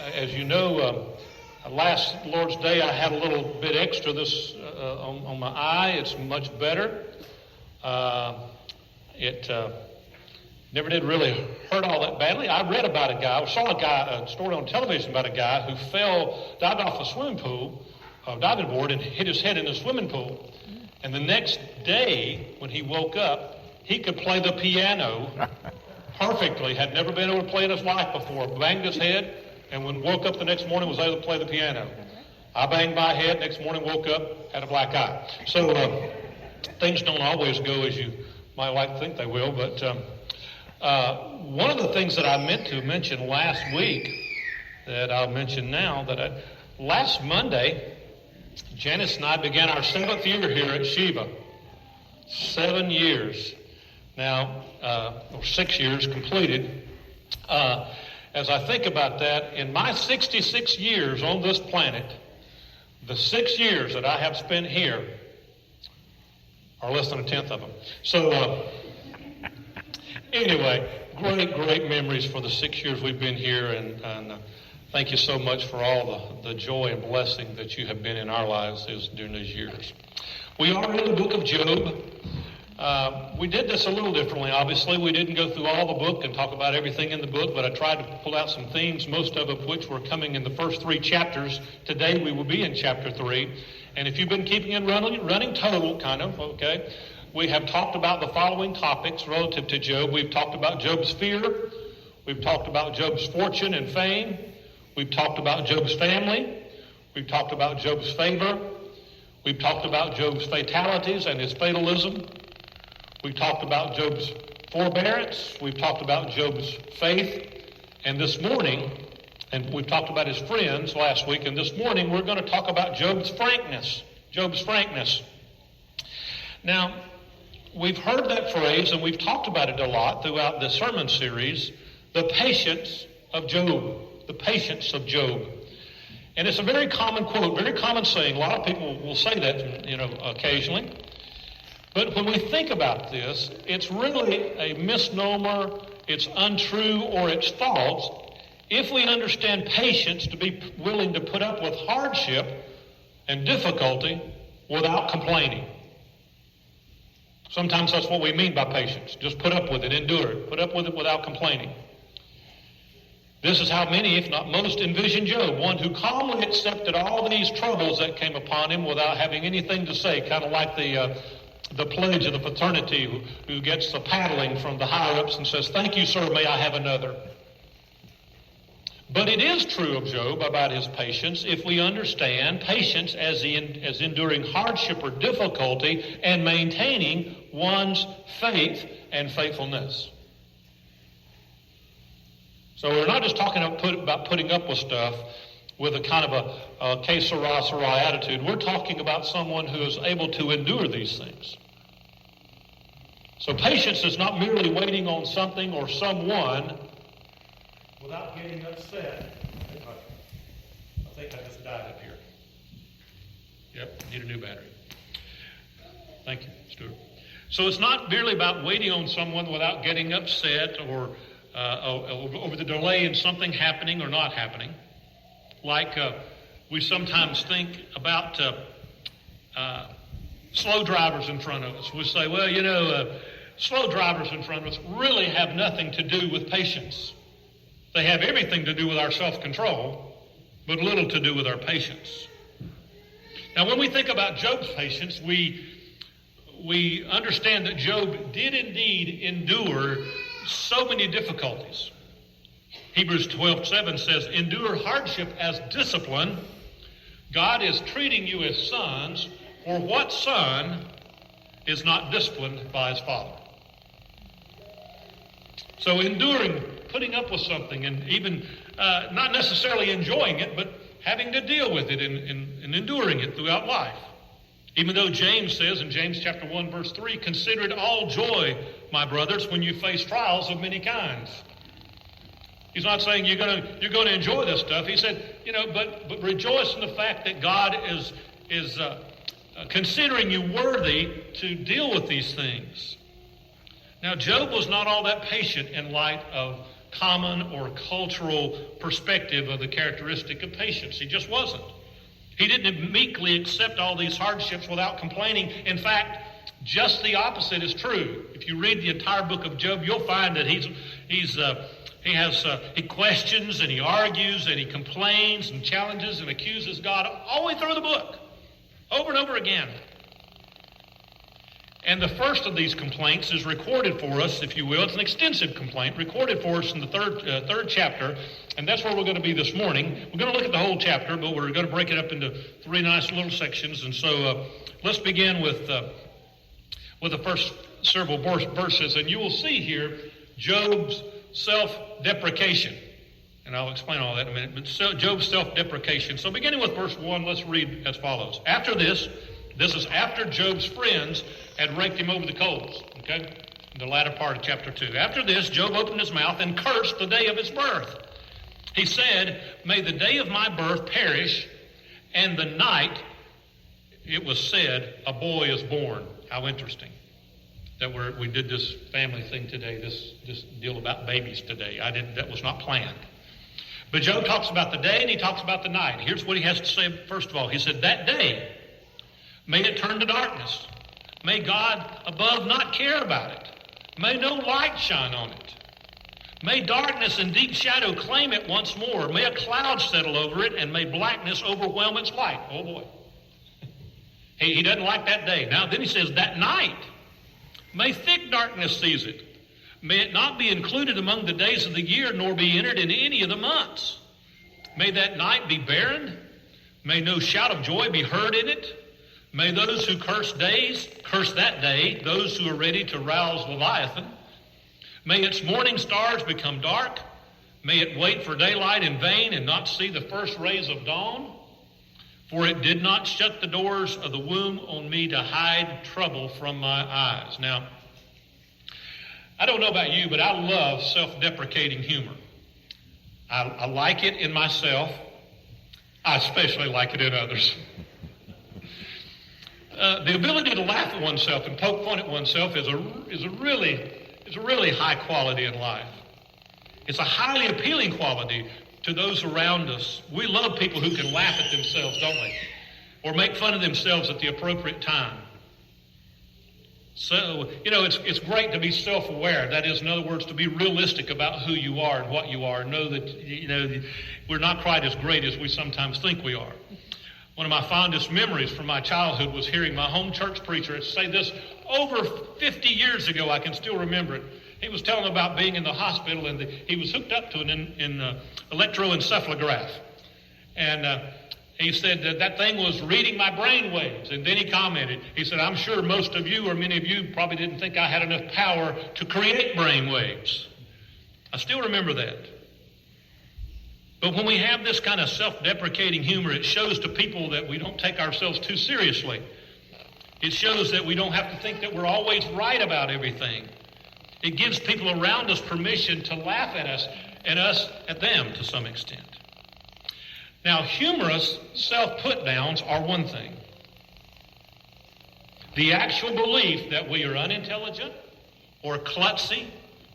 As you know, last Lord's Day I had a little bit extra this on my eye. It's much better. It never did really hurt all that badly. I read about a guy, a story on television about a guy who dived off a swimming pool, diving board, and hit his head in the swimming pool. And the next day, when he woke up, he could play the piano perfectly. Had never been able to play in his life before. Banged his head, and when woke up the next morning, was able to play the piano. I banged my head. Next morning, woke up, had a black eye. So things don't always go as you might like to think they will. But one of the things that I meant to mention last week that I'll mention now, last Monday, Janice and I began our 7th year here at Shiva. 7 years. Now, or 6 years completed. As I think about that, in my 66 years on this planet, the 6 years that I have spent here are less than a tenth of them. So, anyway, great memories for the 6 years we've been here, and thank you so much for all the joy and blessing that you have been in our lives during these years. We are in the book of Job. We did this a little differently, obviously. We didn't go through all the book and talk about everything in the book, but I tried to pull out some themes, most of which were coming in the first 3 chapters. Today we will be in chapter 3. And if you've been keeping it running total, kind of, okay, we have talked about the following topics relative to Job. We've talked about Job's fear. We've talked about Job's fortune and fame. We've talked about Job's family. We've talked about Job's favor. We've talked about Job's fatalities and his fatalism. We've talked about Job's forbearance. We've talked about Job's faith. And this morning, and we've talked about his friends last week, and this morning we're going to talk about Job's frankness. Job's frankness. Now, we've heard that phrase, and we've talked about it a lot throughout the sermon series, the patience of Job. The patience of Job. And it's a very common quote, very common saying. A lot of people will say that, occasionally. But when we think about this, it's really a misnomer, it's untrue, or it's false if we understand patience to be willing to put up with hardship and difficulty without complaining. Sometimes that's what we mean by patience. Just put up with it, endure it, put up with it without complaining. This is how many, if not most, envision Job, one who calmly accepted all these troubles that came upon him without having anything to say, kind of like the pledge of the fraternity who gets the paddling from the higher-ups and says, "Thank you, sir, may I have another." But it is true of Job about his patience if we understand patience as enduring hardship or difficulty and maintaining one's faith and faithfulness. So we're not just talking about putting up with stuff with a kind of a que sera, sera attitude. We're talking about someone who is able to endure these things. So patience is not merely waiting on something or someone without getting upset. I think I just died up here. Yep, need a new battery. Thank you, Stuart. So it's not merely about waiting on someone without getting upset or over the delay in something happening or not happening. Like we sometimes think about slow drivers in front of us. We say, well, slow drivers in front of us really have nothing to do with patience. They have everything to do with our self-control, but little to do with our patience. Now, when we think about Job's patience, we understand that Job did indeed endure so many difficulties. Hebrews 12:7 says, "Endure hardship as discipline. God is treating you as sons, for what son is not disciplined by his father?" So enduring, putting up with something, and even not necessarily enjoying it, but having to deal with it and enduring it throughout life. Even though James says in James chapter 1, verse 3, "Consider it all joy, my brothers, when you face trials of many kinds." He's not saying you're going to enjoy this stuff. He said, but rejoice in the fact that God is considering you worthy to deal with these things. Now, Job was not all that patient in light of common or cultural perspective of the characteristic of patience. He just wasn't. He didn't meekly accept all these hardships without complaining. In fact, just the opposite is true. If you read the entire book of Job, you'll find that he questions and he argues and he complains and challenges and accuses God all the way through the book, over and over again. And the first of these complaints is recorded for us, if you will. It's an extensive complaint recorded for us in the third chapter, and that's where we're going to be this morning. We're going to look at the whole chapter, but we're going to break it up into three nice little sections. And so let's begin with the first several verses, and you will see here Job's self-deprecation. And I'll explain all that in a minute, but Job's self-deprecation. So beginning with verse 1, let's read as follows. After this is after Job's friends had raked him over the coals, okay? In the latter part of chapter 2. After this, Job opened his mouth and cursed the day of his birth. He said, "May the day of my birth perish, and the night it was said, a boy is born." How interesting that we did this family thing today, this deal about babies today. That was not planned. But Job talks about the day and he talks about the night. Here's what he has to say first of all. He said, "That day, may it turn to darkness. May God above not care about it. May no light shine on it. May darkness and deep shadow claim it once more. May a cloud settle over it, and may blackness overwhelm its light." Oh boy. He doesn't like that day. Now then he says, "That night, may thick darkness seize it. May it not be included among the days of the year, nor be entered in any of the months. May that night be barren. May no shout of joy be heard in it. May those who curse days curse that day, those who are ready to rouse Leviathan. May its morning stars become dark. May it wait for daylight in vain and not see the first rays of dawn. For it did not shut the doors of the womb on me to hide trouble from my eyes." Now, I don't know about you, but I love self-deprecating humor. I like it in myself. I especially like it in others. The ability to laugh at oneself and poke fun at oneself is a really high quality in life. It's a highly appealing quality to those around us. We love people who can laugh at themselves, don't we? Or make fun of themselves at the appropriate time. So, it's great to be self-aware. That is, in other words, to be realistic about who you are and what you are. And know that, we're not quite as great as we sometimes think we are. One of my fondest memories from my childhood was hearing my home church preacher say this over 50 years ago. I can still remember it. He was telling about being in the hospital, and he was hooked up to an electroencephalograph. And he said that thing was reading my brain waves. And then he commented, he said, "I'm sure most of you, or many of you, probably didn't think I had enough power to create brain waves." I still remember that. But when we have this kind of self-deprecating humor, it shows to people that we don't take ourselves too seriously. It shows that we don't have to think that we're always right about everything. It gives people around us permission to laugh at us and us at them to some extent. Now, humorous self-put-downs are one thing. The actual belief that we are unintelligent or klutzy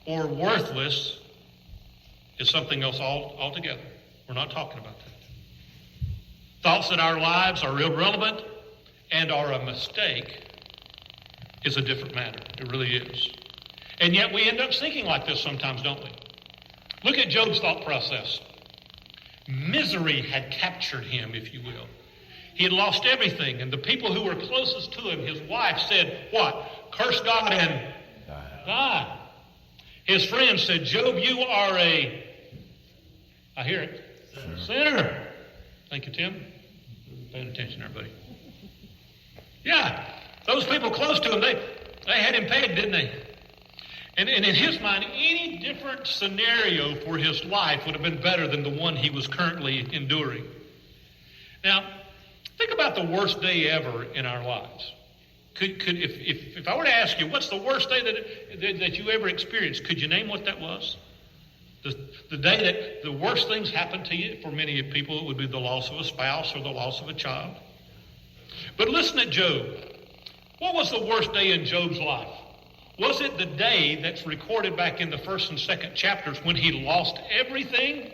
or worthless is something else altogether. We're not talking about that. Thoughts that our lives are irrelevant and are a mistake is a different matter. It really is. And yet we end up thinking like this sometimes, don't we? Look at Job's thought process. Misery had captured him, if you will. He had lost everything, and the people who were closest to him, his wife, said, what? Curse God and die. His friends said, "Job, you are I hear it, sinner." Thank you, Tim. Paying attention, everybody. Yeah, those people close to him, they had him pegged, didn't they? And in his mind, any different scenario for his life would have been better than the one he was currently enduring. Now, think about the worst day ever in our lives. If I were to ask you, what's the worst day that you ever experienced, could you name what that was? The day that the worst things happened to you, for many people, it would be the loss of a spouse or the loss of a child. But listen at Job. What was the worst day in Job's life? Was it the day that's recorded back in the first and second chapters when he lost everything?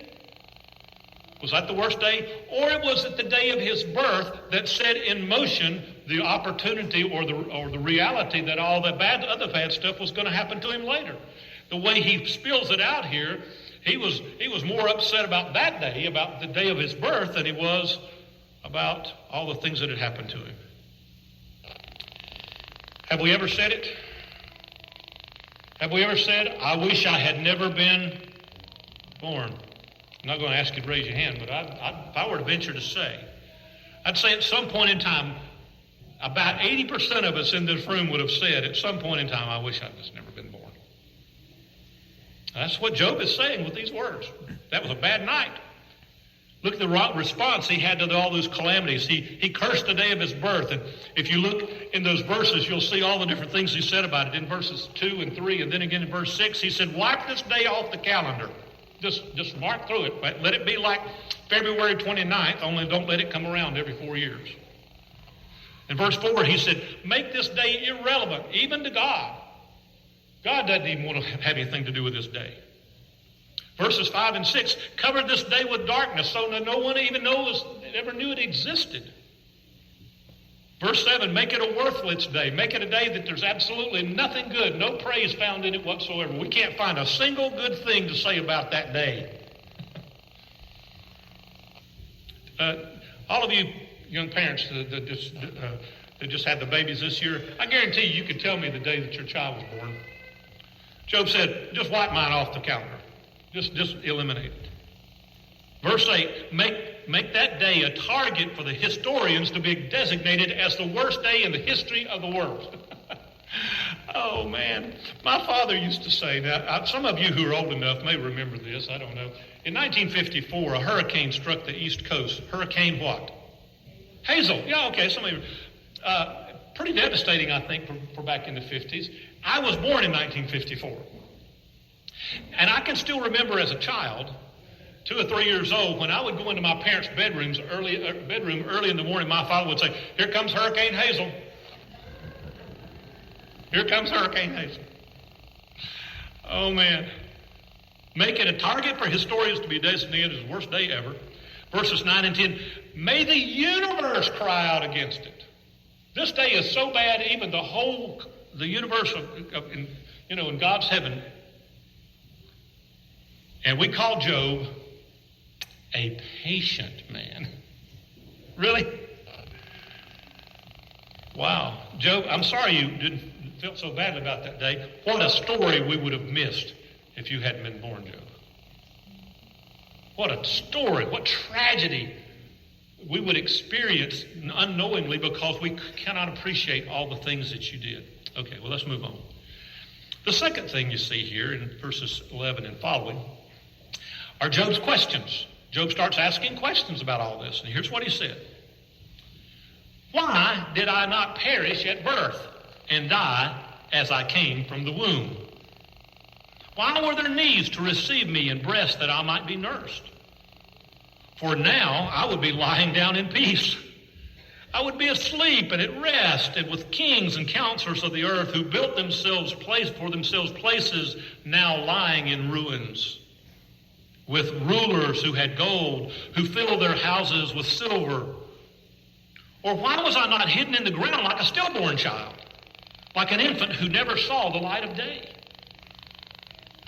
Was that the worst day? Or was it the day of his birth that set in motion the opportunity or the reality that all the other bad stuff was going to happen to him later? The way he spills it out here, he was more upset about that day, about the day of his birth, than he was about all the things that had happened to him. Have we ever said it? Have we ever said, I wish I had never been born? I'm not going to ask you to raise your hand, but if I were to venture to say, I'd say at some point in time, about 80% of us in this room would have said at some point in time, I wish I'd just never been born. That's what Job is saying with these words. That was a bad night. Look at the response he had to all those calamities. He cursed the day of his birth. And if you look in those verses, you'll see all the different things he said about it. In verses 2 and 3, and then again in verse 6, he said, wipe this day off the calendar. Just mark through it. Let it be like February 29th, only don't let it come around every 4 years. In verse 4, he said, make this day irrelevant, even to God. God doesn't even want to have anything to do with this day. Verses 5 and 6, cover this day with darkness so that no one even ever knew it existed. Verse 7, make it a worthless day. Make it a day that there's absolutely nothing good, no praise found in it whatsoever. We can't find a single good thing to say about that day. All of you young parents that just had the babies this year, I guarantee you could tell me the day that your child was born. Job said, just wipe mine off the calendar. Just eliminate it. Verse 8, make that day a target for the historians to be designated as the worst day in the history of the world. Oh, man. My father used to say, now, some of you who are old enough may remember this, I don't know. In 1954, a hurricane struck the East Coast. Hurricane what? Hazel. Yeah, okay. Some of you. Pretty devastating, I think, for back in the 50s. I was born in 1954. And I can still remember as a child, 2 or 3 years old, when I would go into my parents' bedroom early in the morning, my father would say, here comes Hurricane Hazel. Here comes Hurricane Hazel. Oh, man. Make it a target for historians to be designated as the worst day ever. Verses 9 and 10, may the universe cry out against it. This day is so bad, even the universe in God's heaven. And we call Job a patient man. Really? Wow. Job, I'm sorry you didn't feel so badly about that day. What a story we would have missed if you hadn't been born, Job. What a story. What tragedy we would experience unknowingly because we cannot appreciate all the things that you did. Okay, well, let's move on. The second thing you see here in verses 11 and following are Job's questions. Job starts asking questions about all this, and here's what he said. Why did I not perish at birth and die as I came from the womb? Why were there knees to receive me and breasts that I might be nursed? For now I would be lying down in peace. I would be asleep and at rest, and with kings and counselors of the earth who built for themselves places now lying in ruins. With rulers who had gold, who filled their houses with silver. Or why was I not hidden in the ground like a stillborn child, like an infant who never saw the light of day?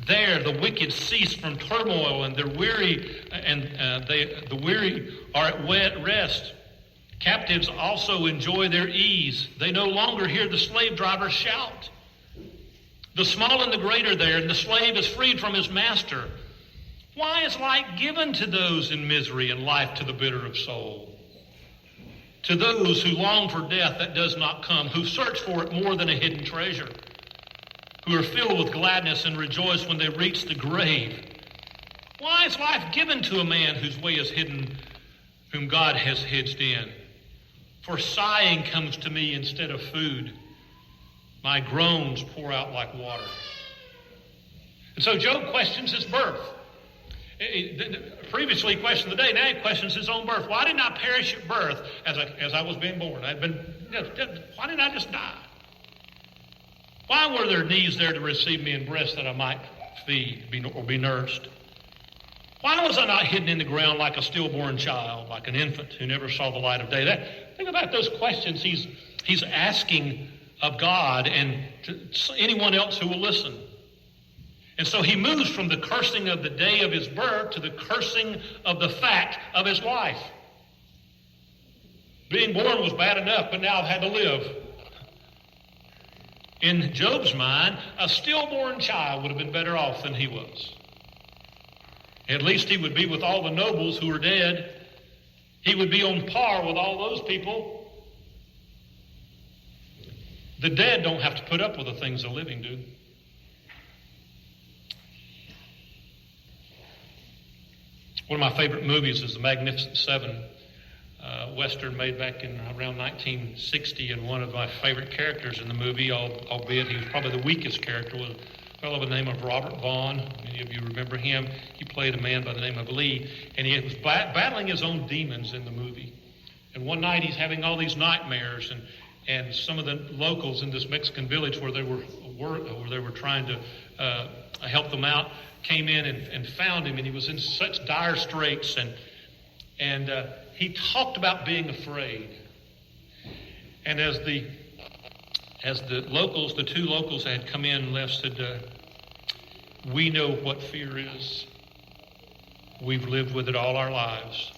There the wicked cease from turmoil, and the weary are at rest. Captives also enjoy their ease. They no longer hear the slave driver shout. The small and the great are there, and the slave is freed from his master. Why is light given to those in misery and life to the bitter of soul? To those who long for death that does not come, who search for it more than a hidden treasure, who are filled with gladness and rejoice when they reach the grave. Why is life given to a man whose way is hidden, whom God has hedged in? For sighing comes to me instead of food. My groans pour out like water. And so Job questions his birth. Previously he questioned the day, now he questions his own birth. Why didn't I perish at birth as I was being born? Why didn't I just die? Why were there knees there to receive me and breasts that I might feed or be nursed? Why was I not hidden in the ground like a stillborn child, like an infant who never saw the light of day? Think about those questions he's asking of God and to anyone else who will listen. And so he moves from the cursing of the day of his birth to the cursing of the fact of his life. Being born was bad enough, but now I've had to live. In Job's mind, a stillborn child would have been better off than he was. At least he would be with all the nobles who are dead. He would be on par with all those people. The dead don't have to put up with the things the living do. One of my favorite movies is The Magnificent Seven, Western made back in around 1960, and one of my favorite characters in the movie, albeit he was probably the weakest character, was a fellow by the name of Robert Vaughn. Many of you remember him. He played a man by the name of Lee, and he was battling his own demons in the movie. And one night he's having all these nightmares, and some of the locals in this Mexican village where they were trying to help them out came in and found him, and he was in such dire straits, and he talked about being afraid. And as the two locals had come in and left, said, we know what fear is. We've lived with it all our lives.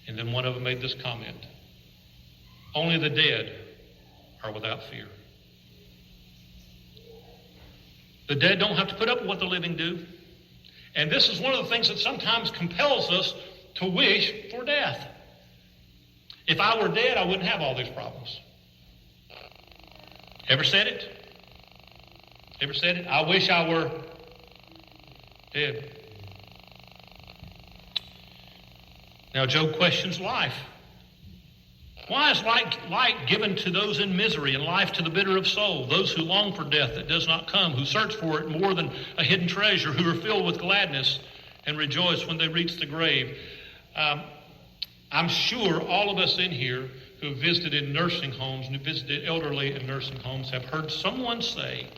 And then one of them made this comment: only the dead are without fear. The dead don't have to put up with what the living do. And this is one of the things that sometimes compels us to wish for death. If I were dead, I wouldn't have all these problems. Ever said it? Ever said it? I wish I were dead. Now, Job questions life. Why is light given to those in misery and life to the bitter of soul, those who long for death that does not come, who search for it more than a hidden treasure, who are filled with gladness and rejoice when they reach the grave? I'm sure all of us in here who have visited in nursing homes and who visited elderly in nursing homes have heard someone say,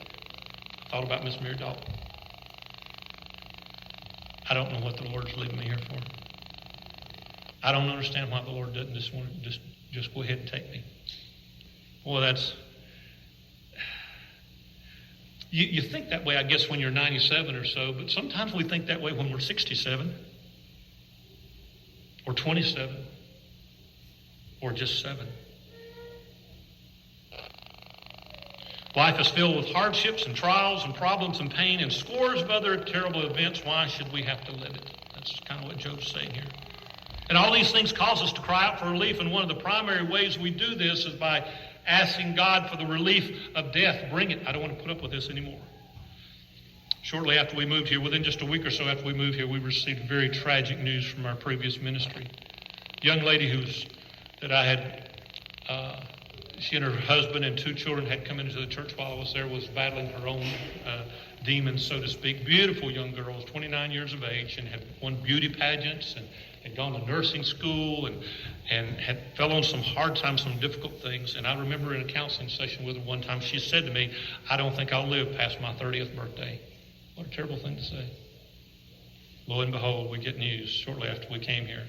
I thought about Miss Mary Dalton. I don't know what the Lord's leaving me here for. I don't understand why the Lord doesn't just go ahead and take me. Well, that's... You think that way, I guess, when you're 97 or so, but sometimes we think that way when we're 67 or 27 or just 7. Life is filled with hardships and trials and problems and pain and scores of other terrible events. Why should we have to live it? That's kind of what Job's saying here. And all these things cause us to cry out for relief, and one of the primary ways we do this is by asking God for the relief of death. Bring it. I don't want to put up with this anymore. Shortly after we moved here, within just a week or so after we moved here, we received very tragic news from our previous ministry. A young lady that I had, she and her husband and 2 children had come into the church while I was there, was battling her own demons, so to speak. Beautiful young girl, was 29 years of age, and had won beauty pageants and had gone to nursing school and had fell on some hard times, some difficult things. And I remember in a counseling session with her one time, she said to me, I don't think I'll live past my 30th birthday. What a terrible thing to say. Lo and behold, we get news shortly after we came here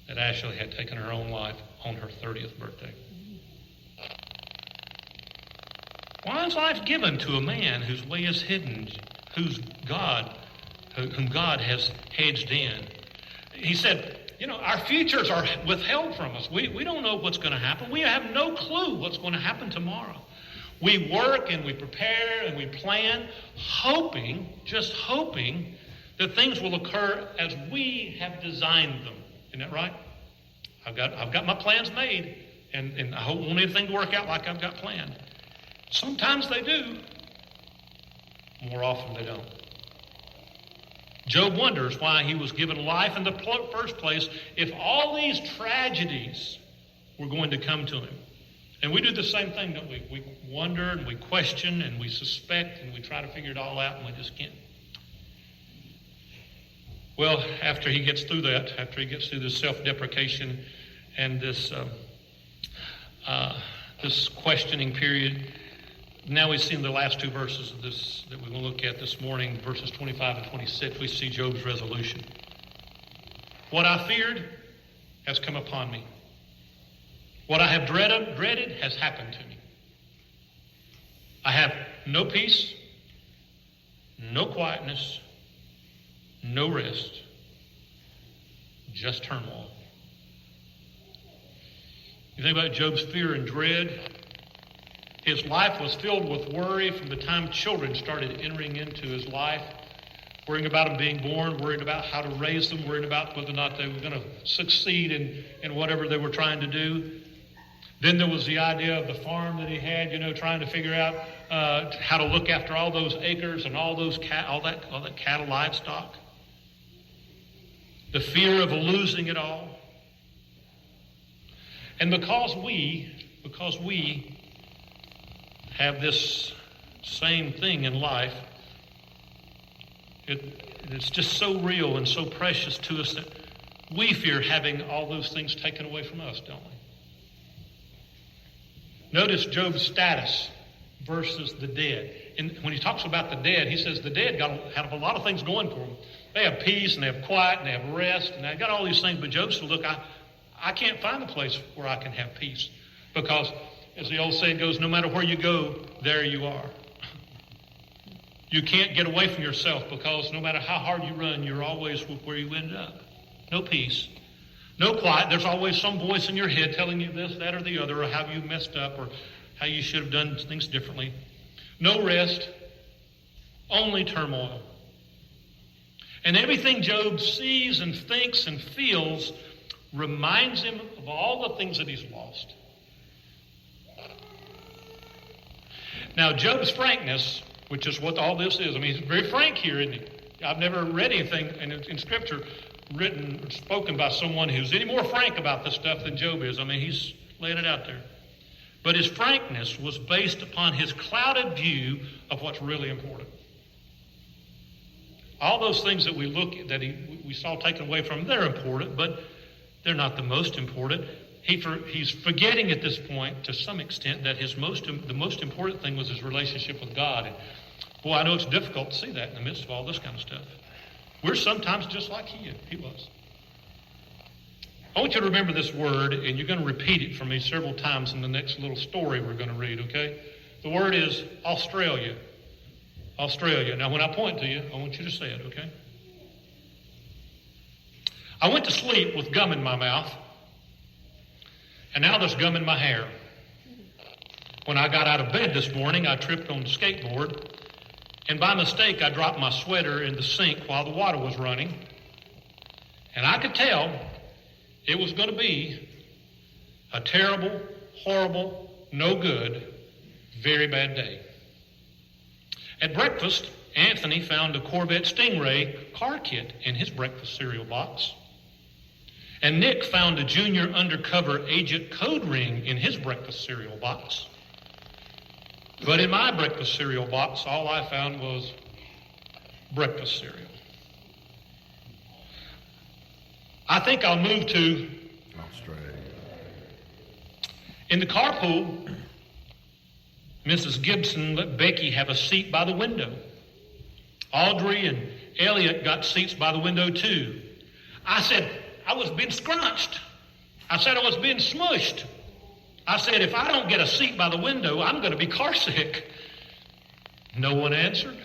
that Ashley had taken her own life on her 30th birthday. Why is life given to a man whose way is hidden, whom God has hedged in? He said, our futures are withheld from us. We don't know what's going to happen. We have no clue what's going to happen tomorrow. We work and we prepare and we plan, just hoping that things will occur as we have designed them. Isn't that right? I've got my plans made, and I don't want anything to work out like I've got planned. Sometimes they do. More often they don't. Job wonders why he was given life in the first place if all these tragedies were going to come to him. And we do the same thing, don't we? We wonder and we question and we suspect and we try to figure it all out, and we just can't. Well, after he gets through that, after he gets through this self-deprecation and this questioning period, Now we've seen the last two verses of this that we're going to look at this morning, verses 25 and 26. We see Job's resolution. What I feared has come upon me. What I have dreaded has happened to me. I have no peace, no quietness, no rest, just turmoil. You think about Job's fear and dread. His life was filled with worry from the time children started entering into his life, worrying about them being born, worrying about how to raise them, worrying about whether or not they were going to succeed in whatever they were trying to do. Then there was the idea of the farm that he had, trying to figure out how to look after all those acres and all that cattle, livestock. The fear of losing it all. And because we have this same thing in life, it's just so real and so precious to us that we fear having all those things taken away from us, don't we? Notice Job's status versus the dead. And when he talks about the dead, he says the dead have a lot of things going for them. They have peace and they have quiet and they have rest and they've got all these things. But Job said, look, I can't find a place where I can have peace because, as the old saying goes, no matter where you go, there you are. You can't get away from yourself because no matter how hard you run, you're always where you end up. No peace. No quiet. There's always some voice in your head telling you this, that, or the other, or how you messed up, or how you should have done things differently. No rest. Only turmoil. And everything Job sees and thinks and feels reminds him of all the things that he's lost. Now, Job's frankness, which is what all this is, he's very frank here, isn't he? I've never read anything in Scripture written or spoken by someone who's any more frank about this stuff than Job is. He's laying it out there. But his frankness was based upon his clouded view of what's really important. All those things that we saw taken away from him, they're important, but they're not the most important. He's forgetting at this point, to some extent, that the most important thing was his relationship with God. And boy, I know it's difficult to see that in the midst of all this kind of stuff. We're sometimes just like he was. I want you to remember this word, and you're going to repeat it for me several times in the next little story we're going to read, okay? The word is Australia. Australia. Now, when I point to you, I want you to say it, okay? I went to sleep with gum in my mouth, and now there's gum in my hair. When I got out of bed this morning, I tripped on the skateboard, and by mistake, I dropped my sweater in the sink while the water was running. And I could tell it was going to be a terrible, horrible, no good, very bad day. At breakfast, Anthony found a Corvette Stingray car kit in his breakfast cereal box. And Nick found a junior undercover agent code ring in his breakfast cereal box. But in my breakfast cereal box, all I found was breakfast cereal. I think I'll move to Australia. In the carpool, Mrs. Gibson let Becky have a seat by the window. Audrey and Elliot got seats by the window too. I said, I was being scrunched. I said I was being smushed. I said, if I don't get a seat by the window, I'm going to be car sick. No one answered.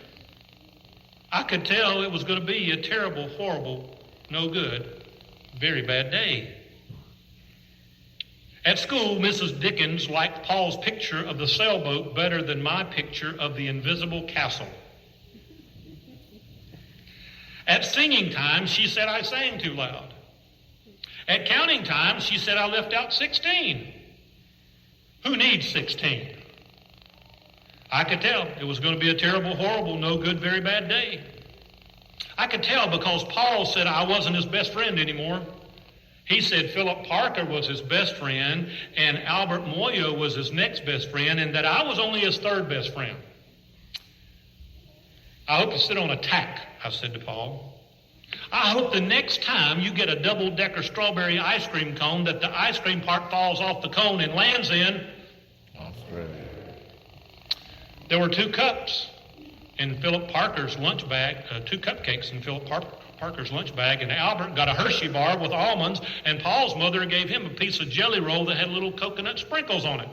I could tell it was going to be a terrible, horrible, no good, very bad day. At school, Mrs. Dickens liked Paul's picture of the sailboat better than my picture of the invisible castle. At singing time, she said I sang too loud. At counting time, she said I left out 16. Who needs 16? I could tell it was going to be a terrible, horrible, no good, very bad day. I could tell because Paul said I wasn't his best friend anymore. He said Philip Parker was his best friend and Albert Moyo was his next best friend and that I was only his third best friend. I hope you sit on a tack, I said to Paul. I hope the next time you get a double-decker strawberry ice cream cone that the ice cream part falls off the cone and lands in Australia. There were 2 cups in Philip Parker's lunch bag, 2 cupcakes in Philip Parker's lunch bag, and Albert got a Hershey bar with almonds, and Paul's mother gave him a piece of jelly roll that had little coconut sprinkles on it.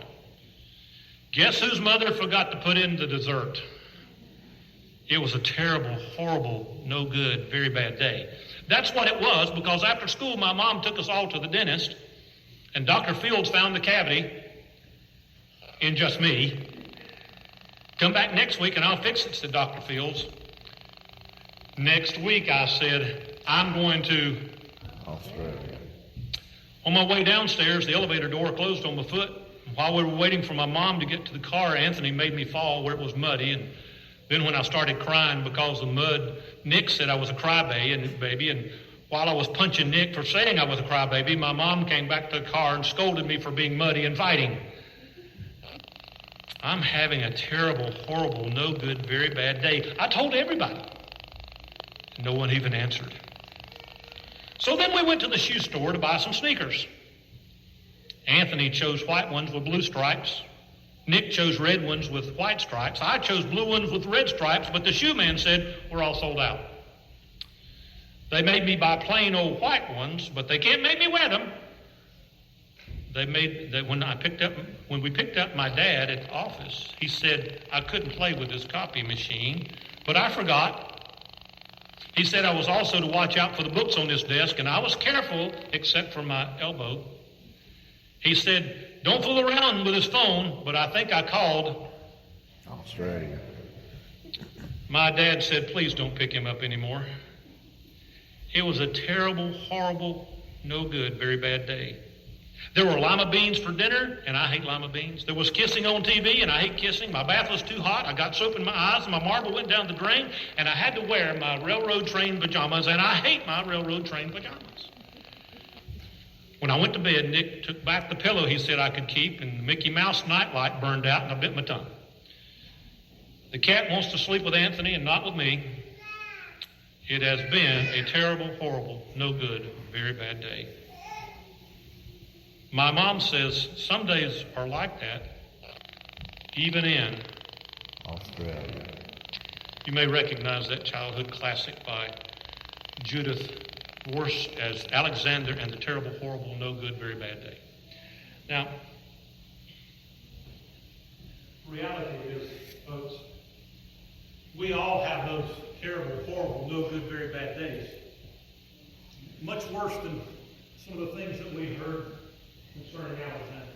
Guess whose mother forgot to put in the dessert? It was a terrible, horrible, no good, very bad day. That's what it was, because after school, my mom took us all to the dentist, and Dr. Fields found the cavity in just me. Come back next week and I'll fix it, said Dr. Fields. Next week, I said, I'm going to Australia. On my way downstairs, the elevator door closed on my foot. While we were waiting for my mom to get to the car, Anthony made me fall where it was muddy. And then when I started crying because of the mud, Nick said I was a crybaby. And while I was punching Nick for saying I was a crybaby, my mom came back to the car and scolded me for being muddy and fighting. I'm having a terrible, horrible, no good, very bad day. I told everybody. No one even answered. So then we went to the shoe store to buy some sneakers. Anthony chose white ones with blue stripes. Nick chose red ones with white stripes. I chose blue ones with red stripes, but the shoe man said, we're all sold out. They made me buy plain old white ones, but they can't make me wear them. When we picked up my dad at the office, he said I couldn't play with his copy machine, but I forgot. He said I was also to watch out for the books on this desk, and I was careful except for my elbow. He said, don't fool around with his phone, but I think I called Australia. My dad said, please don't pick him up anymore. It was a terrible, horrible, no good, very bad day. There were lima beans for dinner, and I hate lima beans. There was kissing on TV, and I hate kissing. My bath was too hot. I got soap in my eyes, and my marble went down the drain, and I had to wear my railroad train pajamas, and I hate my railroad train pajamas. When I went to bed, Nick took back the pillow he said I could keep, and the Mickey Mouse nightlight burned out, and I bit my tongue. The cat wants to sleep with Anthony and not with me. It has been a terrible, horrible, no good, very bad day. My mom says some days are like that, even in Australia. You may recognize that childhood classic by Judith Voss as Alexander and the Terrible, Horrible, No Good, Very Bad Day. Now, reality is, folks, we all have those terrible, horrible, no good, very bad days. Much worse than some of the things that we heard concerning Alexander.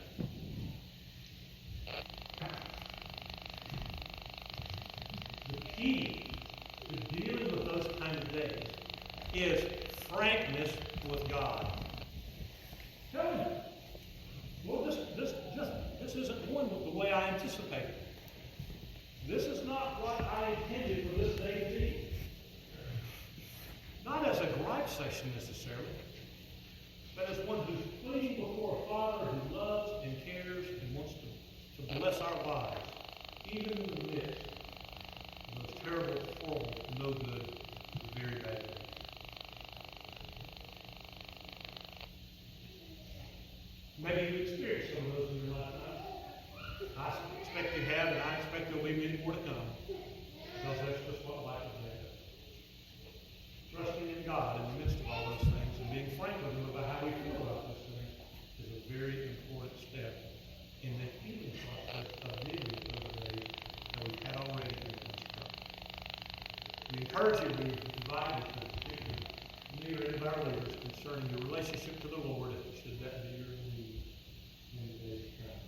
The key to dealing with those kind of days is frankness with God. Tell him, well, this isn't going the way I anticipated. This is not what I intended for this day to be. Not as a gripe session necessarily, but as one who's pleading before a Father who loves and cares and wants to bless our lives, even in the midst of those terrible, horrible, no good, very bad days. Maybe you experienced some of those in your lifetime. I expect you have, and I expect there will be many more to come, because that's just what life is made of. Trusting in God in the midst of all those things and being frank with Him about how we feel about those things is a very important step in the healing process of dealing with those days that we had already been constructed. We encourage you to provide us with particularly many of our leaders concerning your relationship to the Lord, should that be your need in the days to come.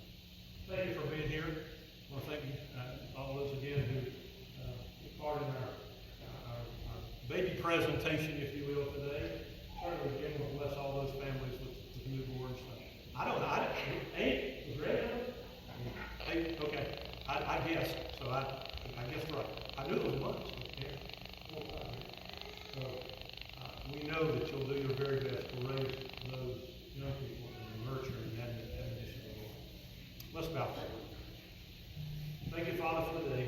Thank you for being here. I want to thank you, all those again who took part in our baby presentation, if you will, today. Certainly, again, we'll bless all those families with newborns. I don't know. Eight? Was there 8? Okay. I guess. So I guess right. I knew there was months. So we know that you'll do your very best to raise those young people and nurture and admonition of the Lord. Let's bow for you. Thank you, Father, for the day.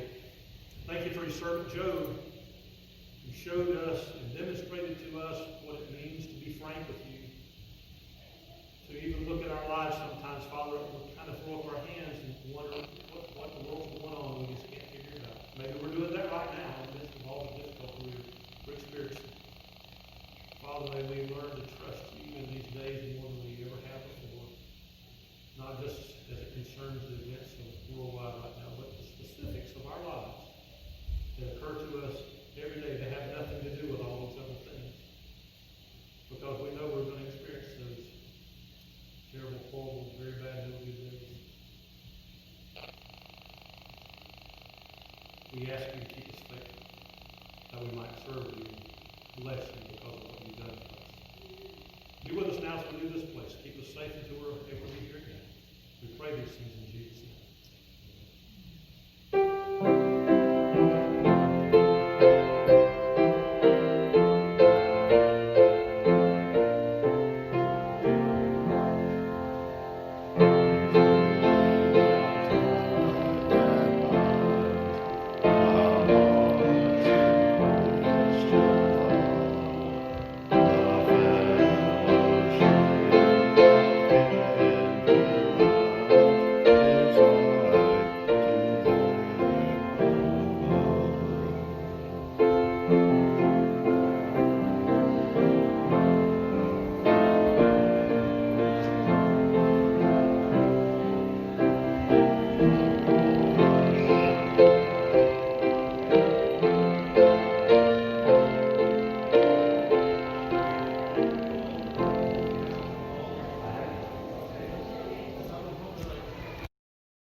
Thank you for your servant Job, who showed us and demonstrated to us what it means to be frank with you. To even look at our lives sometimes, Father, we kind of throw up our hands and wonder what the world's going on. We just can't figure Father, may we learn to trust you in these days more than we ever have before. Not just as it concerns the events of worldwide right now, but the specifics of our lives that occur to us every day that have nothing to do with all those other things. Because we know we're going to experience those terrible, horrible, very bad, no good days. We ask you to keep us faithful, that we might serve you, bless you because of what you've done for us. Be with us now as we leave this place. Keep us safe until we're able to be here again. We pray these things in Jesus' name.